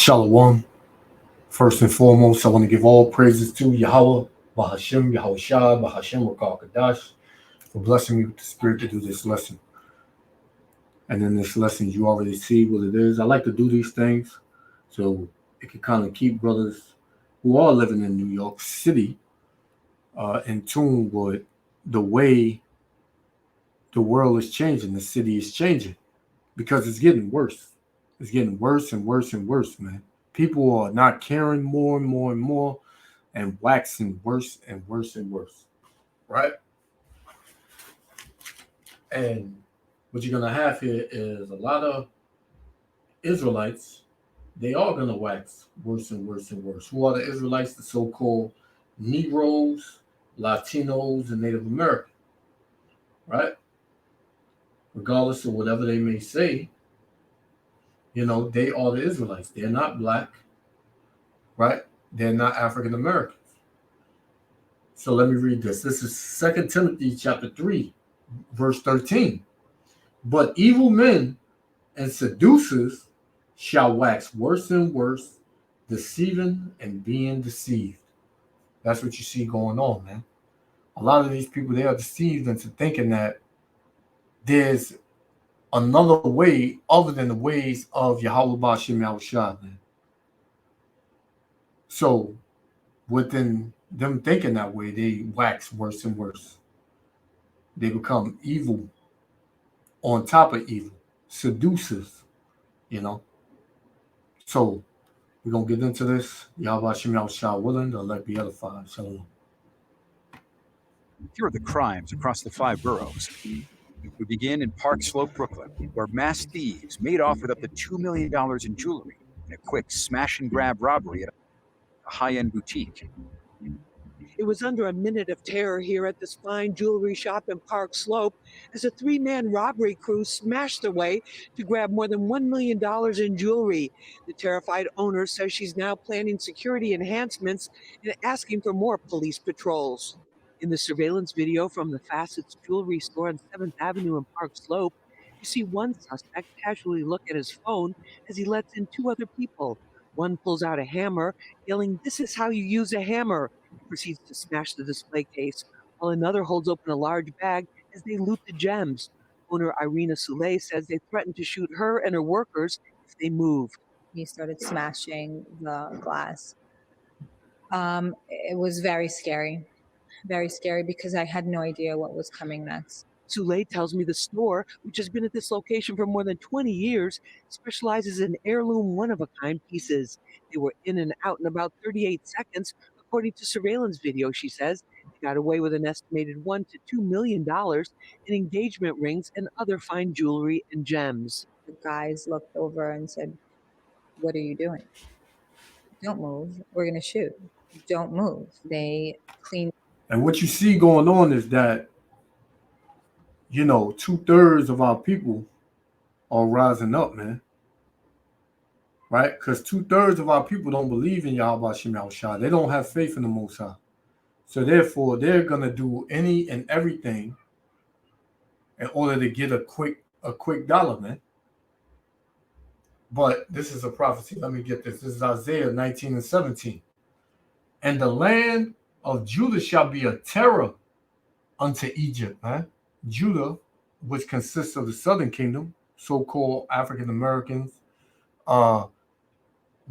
Shalom. First and foremost, I want to give all praises to Yahweh, Bahashem, Yahushua, Bahashem, Rakal Kadash, for blessing me with the spirit to do this lesson. And in this lesson, you already see what it is. I like to do these things so it can kind of keep brothers who are living in New York City in tune with the way the world is changing, the city is changing, because it's getting worse. It's getting worse and worse and worse, man. People are not caring more and more and more and waxing worse and worse and worse, right? And what you're going to have here is a lot of Israelites. They are going to wax worse and worse and worse. Who are the Israelites? The so-called Negroes, Latinos, and Native Americans, right? Regardless of whatever they may say, you know, they are the Israelites. They're not black, right? They're not African Americans. So let me read this. This is 2 Timothy chapter 3, verse 13. But evil men and seducers shall wax worse and worse, deceiving and being deceived. That's what you see going on, man. A lot of these people, they are deceived into thinking that there's another way other than the ways of Yahweh Ba'ashem Yahushua, man. So within them thinking that way, they wax worse and worse. They become evil on top of evil, seducers, you know. So we're going to get into this. Yahweh Ba'ashem Yahushua willing, the elect be edified. Shalom. Here are the crimes across the 5 boroughs. We begin in Park Slope, Brooklyn, where mass thieves made off with up to $2 million in jewelry in a quick smash-and-grab robbery at a high-end boutique. It was under a minute of terror here at this fine jewelry shop in Park Slope as a 3-man robbery crew smashed their way to grab more than $1 million in jewelry. The terrified owner says she's now planning security enhancements and asking for more police patrols. In the surveillance video from the Facets jewelry store on 7th Avenue in Park Slope, you see one suspect casually look at his phone as he lets in 2 other people. One pulls out a hammer, yelling, "This is how you use a hammer," and proceeds to smash the display case, while another holds open a large bag as they loot the gems. Owner Irina Soule says they threatened to shoot her and her workers if they moved. He started smashing the glass. It was very scary because I had no idea what was coming next. Soule tells me the store, which has been at this location for more than 20 years, specializes in heirloom one-of-a-kind pieces. They were in and out in about 38 seconds, according to surveillance video, she says. They got away with an estimated $1 to $2 million in engagement rings and other fine jewelry and gems. The guys looked over and said, "What are you doing? Don't move. We're going to shoot. Don't move." They cleaned. And what you see going on is that, you know, 2/3 of our people are rising up, man. Right? Because 2/3 of our people don't believe in Yahweh Shem Yahushua. They don't have faith in the Most High. So therefore, they're going to do any and everything in order to get a quick dollar, man. But this is a prophecy. Let me get this. This is Isaiah 19 and 17. And the land of Judah shall be a terror unto Egypt, man. Judah, which consists of the southern kingdom, so-called African Americans,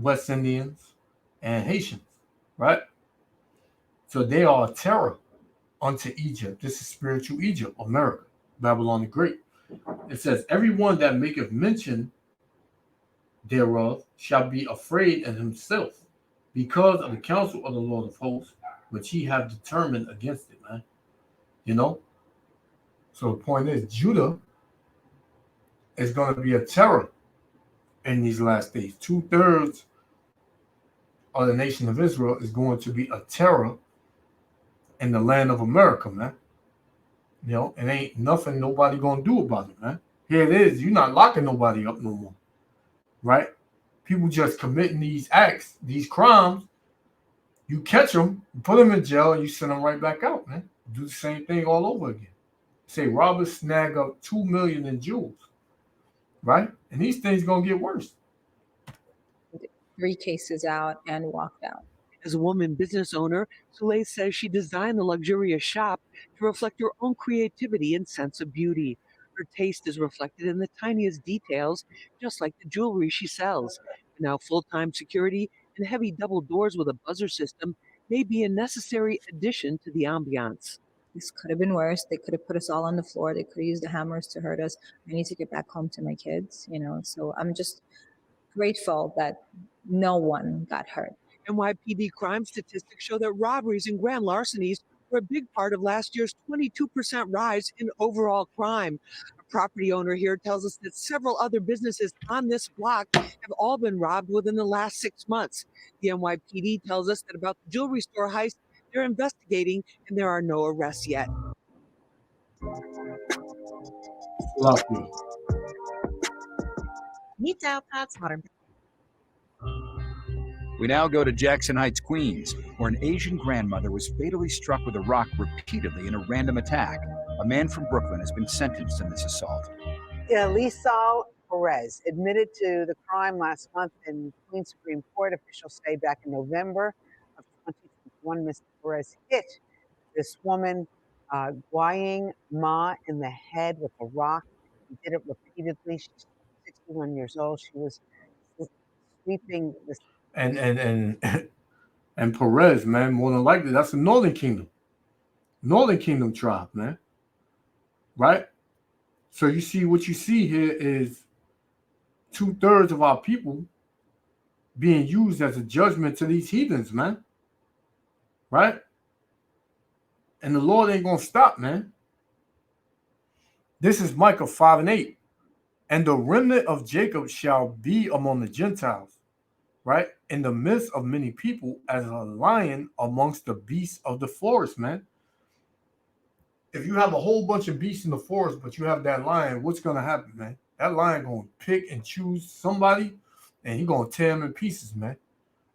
West Indians, and Haitians, right? So they are a terror unto Egypt. This is spiritual Egypt, America, Babylon the Great. It says, everyone that maketh mention thereof shall be afraid in himself because of the counsel of the Lord of hosts, which he have determined against it, man. You know? So the point is, Judah is going to be a terror in these last days. 2/3 of the nation of Israel is going to be a terror in the land of America, man. You know, it ain't nothing nobody going to do about it, man. Here it is. You're not locking nobody up no more, right? People just committing these acts, these crimes. You catch them, you put them in jail, and you send them right back out, man. Do the same thing all over again. Say robbers snag up $2 million in jewels, right? And these things gonna get worse. 3 cases out and walked out. As a woman business owner, Soleil says she designed the luxurious shop to reflect her own creativity and sense of beauty. Her taste is reflected in the tiniest details, just like the jewelry she sells. And now, full time security and heavy double doors with a buzzer system may be a necessary addition to the ambiance. This could have been worse. They could have put us all on the floor. They could have used the hammers to hurt us. I need to get back home to my kids, you know. So I'm just grateful that no one got hurt. NYPD crime statistics show that robberies and grand larcenies were a big part of last year's 22% rise in overall crime. A property owner here tells us that several other businesses on this block have all been robbed within the last 6 months. The NYPD tells us that about the jewelry store heist, they're investigating and there are no arrests yet. Lucky. Meet Outpots Modern. We now go to Jackson Heights, Queens, where an Asian grandmother was fatally struck with a rock repeatedly in a random attack. A man from Brooklyn has been sentenced in this assault. Elisal Perez admitted to the crime last month in Queens Supreme Court. Officials say back in November of 2021, Mr. Perez hit this woman, Guaying Ma, in the head with a rock. He did it repeatedly. She's 61 years old. She was sweeping this. And Perez, man, more than likely, that's the Northern Kingdom tribe, man. Right? So you see, what you see here is 2/3 of our people being used as a judgment to these heathens, man. Right? And the Lord ain't gonna stop, man. This is Micah 5:8. And the remnant of Jacob shall be among the Gentiles, right? In the midst of many people, as a lion amongst the beasts of the forest, man. If you have a whole bunch of beasts in the forest, but you have that lion, what's gonna happen, man? That lion gonna pick and choose somebody, and he gonna tear him in pieces, man.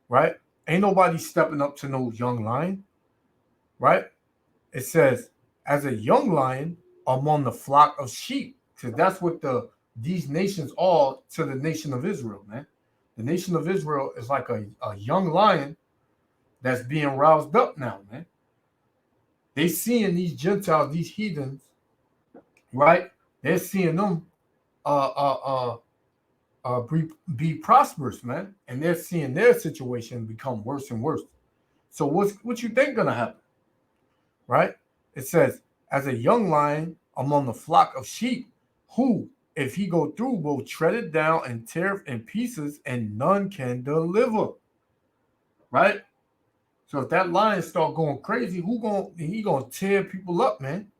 Right? Ain't nobody stepping up to no young lion, right? It says, as a young lion among the flock of sheep, because that's what these nations are to the nation of Israel, man. The nation of Israel is like a young lion that's being roused up now, man. They seeing these Gentiles, these heathens, right? They're seeing them be prosperous, man, and they're seeing their situation become worse and worse. So what you think gonna happen, right? It says, as a young lion among the flock of sheep, who, if he go through, will tread it down and tear it in pieces, and none can deliver. Right? So if that lion start going crazy, he gonna tear people up, man.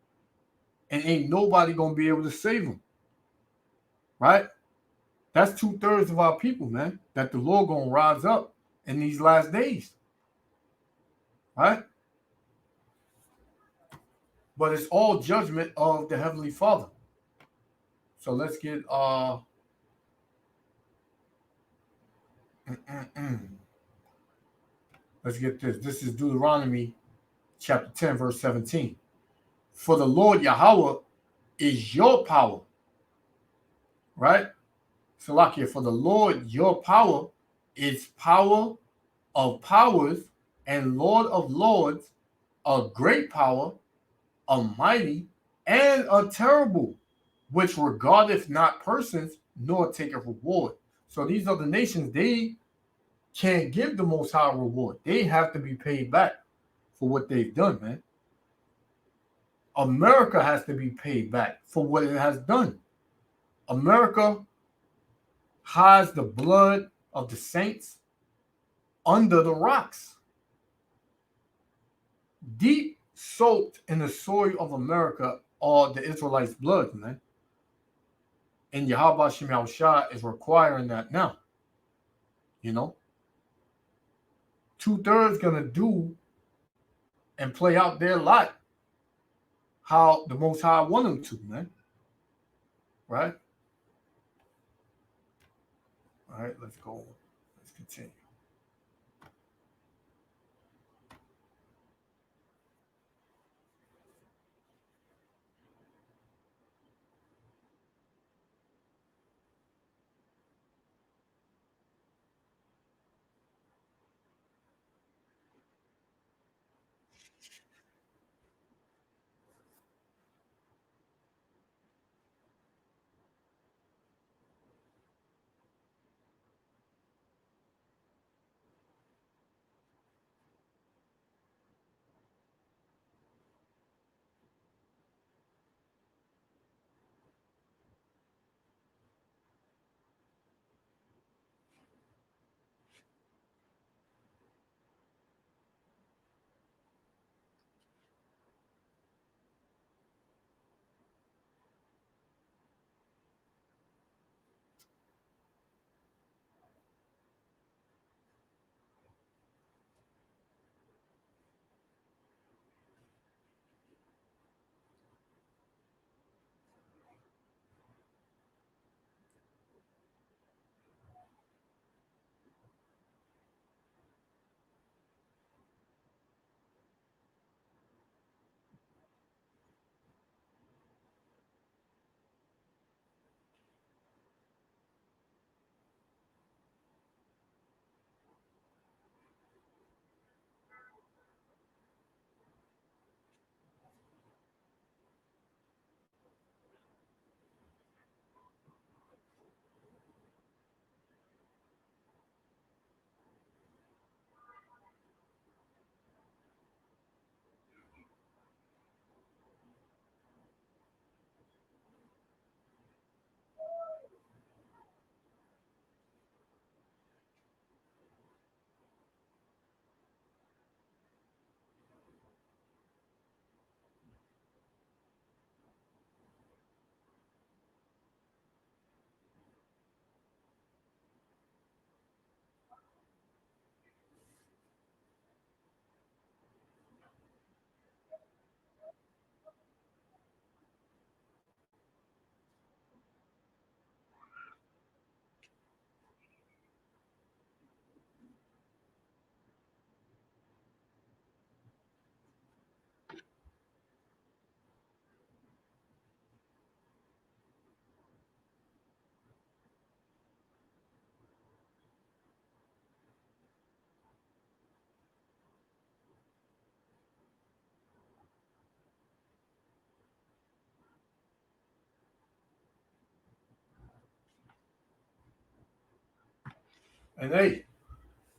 And ain't nobody gonna be able to save him. Right? That's 2/3 of our people, man, that the Lord gonna rise up in these last days. Right? But it's all judgment of the Heavenly Father. So let's get let's get this. This is Deuteronomy chapter 10, verse 17. For the Lord Yahweh is your power. Right? Salakia, for the Lord your power is power of powers and Lord of lords, a great power, a mighty, and a terrible, which regardeth not persons, nor taketh reward. So these other nations, they can't give the Most High reward. They have to be paid back for what they've done, man. America has to be paid back for what it has done. America hides the blood of the saints under the rocks. Deep soaked in the soil of America are the Israelites' blood, man. And Yahweh Shem Yahushua is requiring that now. You know? 2/3 gonna do and play out their lot how the Most High want them to, man. Right? All right, let's go. Let's continue. And hey,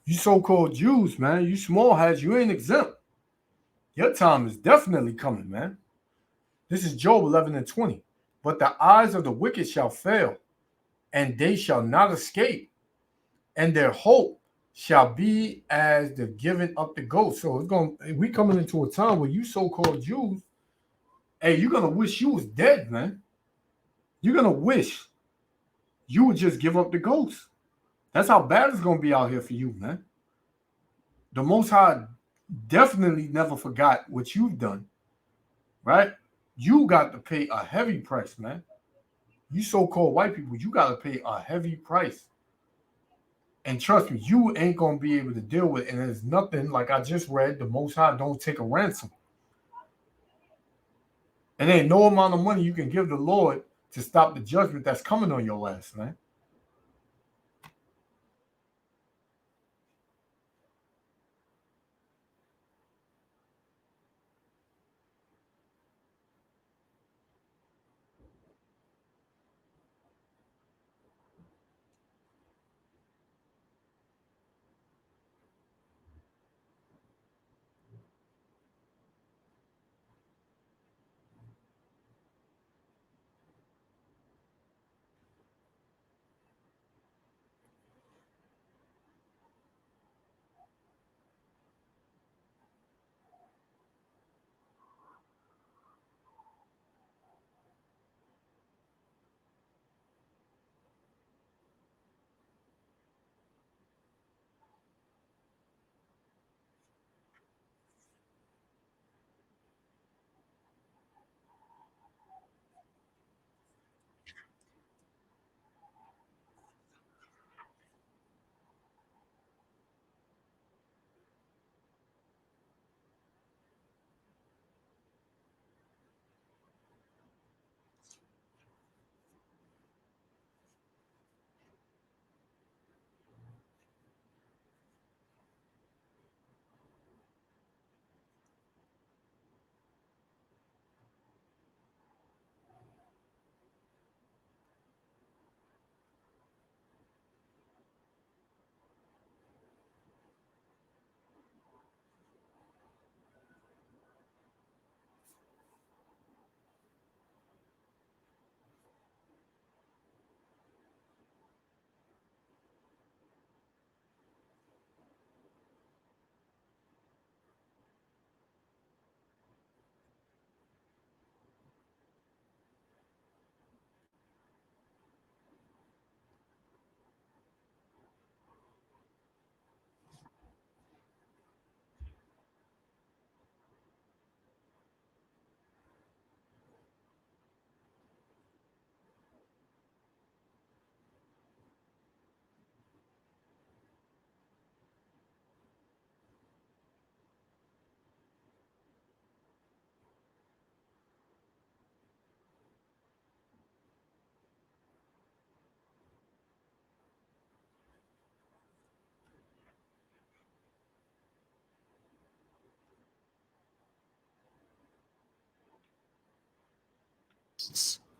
you so-called Jews, man, you small hats, you ain't exempt. Your time is definitely coming, man. This is Job 11:20. But the eyes of the wicked shall fail, and they shall not escape, and their hope shall be as the giving up the ghost. So we coming into a time where you so-called Jews, hey, you're gonna wish you was dead, man. You're gonna wish you would just give up the ghost. That's how bad it's gonna be out here for you, man. The Most High definitely never forgot what you've done, right? You got to pay a heavy price, man. You so-called white people, you got to pay a heavy price. And trust me, you ain't going to be able to deal with it. And there's nothing, like I just read, the Most High don't take a ransom. And there ain't no amount of money you can give the Lord to stop the judgment that's coming on your ass, man.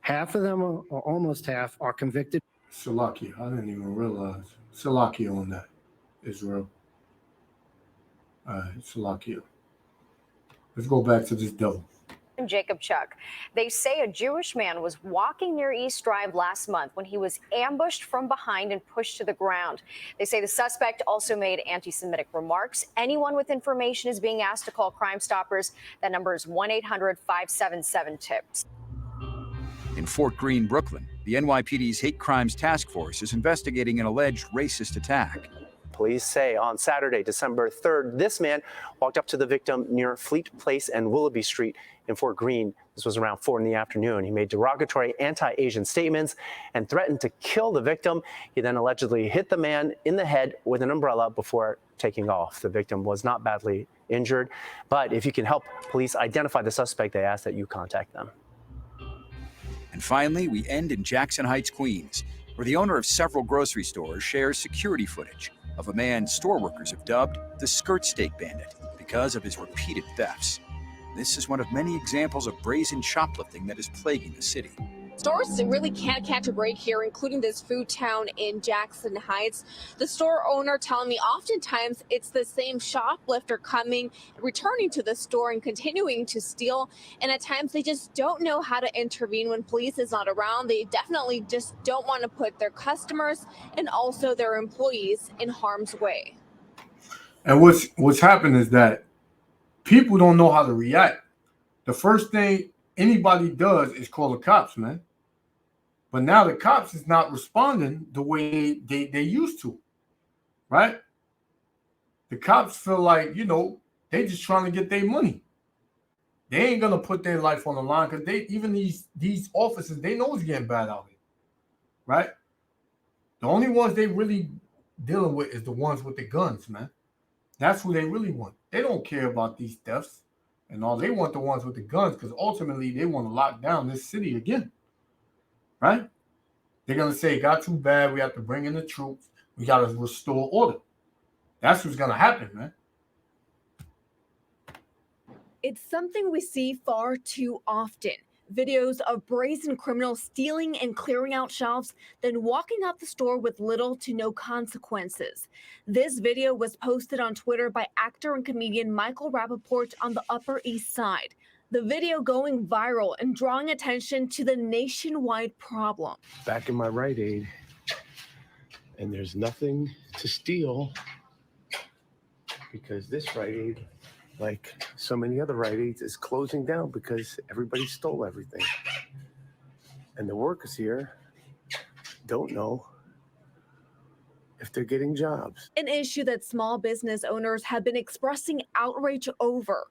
Half of them, or almost half, are convicted. Salakia, I didn't even realize. Salakia on that, Israel. All right, Salakia. Let's go back to this devil. Jacob Chuck. They say a Jewish man was walking near East Drive last month when he was ambushed from behind and pushed to the ground. They say the suspect also made anti-Semitic remarks. Anyone with information is being asked to call Crime Stoppers. That number is 1-800-577-TIPS. In Fort Greene, Brooklyn, the NYPD's Hate Crimes Task Force is investigating an alleged racist attack. Police say on Saturday, December 3rd, this man walked up to the victim near Fleet Place and Willoughby Street in Fort Greene. This was around 4 in the afternoon. He made derogatory anti-Asian statements and threatened to kill the victim. He then allegedly hit the man in the head with an umbrella before taking off. The victim was not badly injured, but if you can help police identify the suspect, they ask that you contact them. And finally, we end in Jackson Heights, Queens, where the owner of several grocery stores shares security footage of a man store workers have dubbed the Skirt Steak Bandit because of his repeated thefts. This is one of many examples of brazen shoplifting that is plaguing the city. Stores really can't catch a break here, including this food town in Jackson Heights. The store owner telling me oftentimes it's the same shoplifter coming, returning to the store and continuing to steal. And at times they just don't know how to intervene when police is not around. They definitely just don't want to put their customers and also their employees in harm's way. And what's happened is that people don't know how to react. The first thing anybody does is call the cops, man. But now the cops is not responding the way they used to, right? The cops feel like, they just trying to get their money. They ain't gonna put their life on the line because even these officers, they know it's getting bad out here, right? The only ones they really dealing with is the ones with the guns, man. That's who they really want. They don't care about these thefts and all. They want the ones with the guns because ultimately they want to lock down this city again. Right? They're going to say it got too bad. We have to bring in the troops. We got to restore order. That's what's going to happen, man. It's something we see far too often. Videos of brazen criminals stealing and clearing out shelves, then walking out the store with little to no consequences. This video was posted on Twitter by actor and comedian Michael Rappaport on the Upper East Side. The video going viral and drawing attention to the nationwide problem. Back in my Rite Aid, and there's nothing to steal because this Rite Aid, like so many other Rite Aids, is closing down because everybody stole everything. And the workers here don't know if they're getting jobs. An issue that small business owners have been expressing outrage over.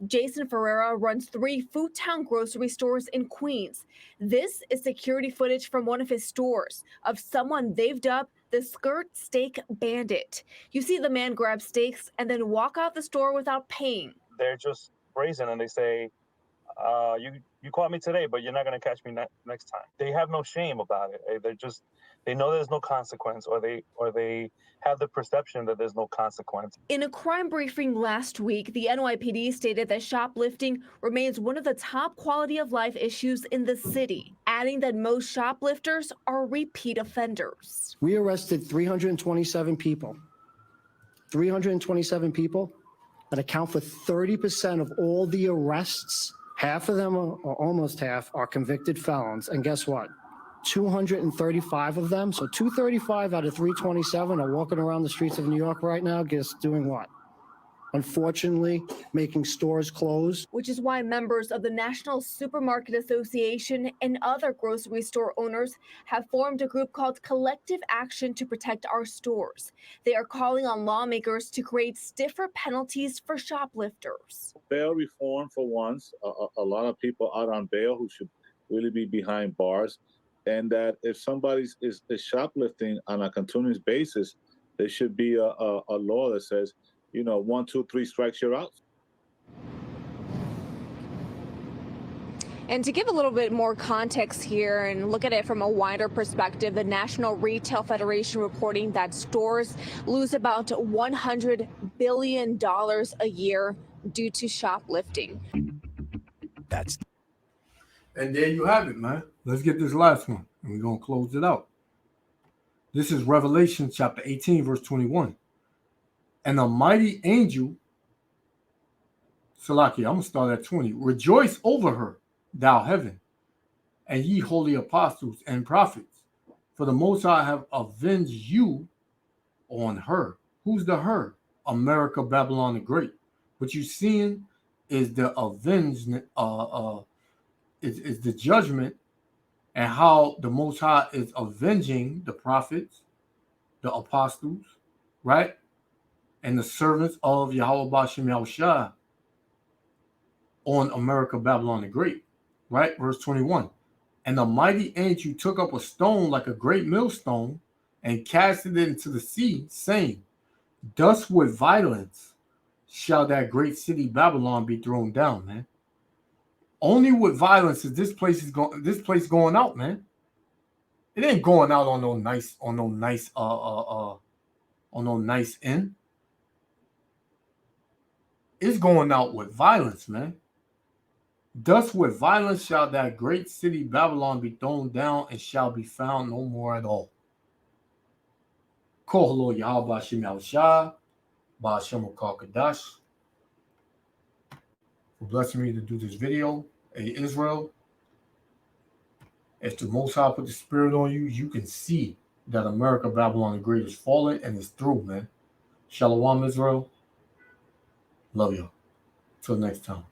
Jason Ferreira runs 3 Food Town grocery stores in Queens. This is security footage from one of his stores of someone they've dubbed the Skirt Steak Bandit. You see the man grab steaks and then walk out the store without paying. They're just brazen and they say, you caught me today, but you're not going to catch me next time. They have no shame about it. They know there's no consequence, or they have the perception that there's no consequence. In a crime briefing last week, the NYPD stated that shoplifting remains one of the top quality of life issues in the city, adding that most shoplifters are repeat offenders. We arrested 327 people. 327 people that account for 30% of all the arrests. Half of them, or almost half, are convicted felons. And guess what? 235 of them, so 235 out of 327 are walking around the streets of New York right now, just doing what? Unfortunately, making stores close. Which is why members of the National Supermarket Association and other grocery store owners have formed a group called Collective Action to Protect Our Stores. They are calling on lawmakers to create stiffer penalties for shoplifters. Bail reform for once. A lot of people out on bail who should really be behind bars. And that if somebody is shoplifting on a continuous basis, there should be a law that says, 1, 2, 3 strikes, you're out. And to give a little bit more context here and look at it from a wider perspective, the National Retail Federation reporting that stores lose about $100 billion a year due to shoplifting. And there you have it, man. Let's get this last one, and we're going to close it out. This is Revelation chapter 18, verse 21. And a mighty angel, Salaki, I'm going to start at 20. Rejoice over her, thou heaven, and ye holy apostles and prophets, for the Most High have avenged you on her. Who's the her? America, Babylon the Great. What you're seeing is the avengement, is the judgment, and how the Most High is avenging the prophets, the apostles, right? And the servants of Yahweh Bashem Yahushua on America, Babylon the Great, right? Verse 21. And the mighty angel took up a stone like a great millstone and cast it into the sea, saying, thus with violence shall that great city Babylon be thrown down, man. Only with violence is this place going out, man. It ain't going out on no nice end. It's going out with violence, man. Thus with violence shall that great city Babylon be thrown down and shall be found no more at all. Kohalo Yahweh Shem Yahushua, Ba'ashem Kadash, for blessing me to do this video. Hey, Israel, if the Most High put the spirit on you, you can see that America, Babylon the Great is fallen and it's through, man. Shalom, Israel. Love you. Till next time.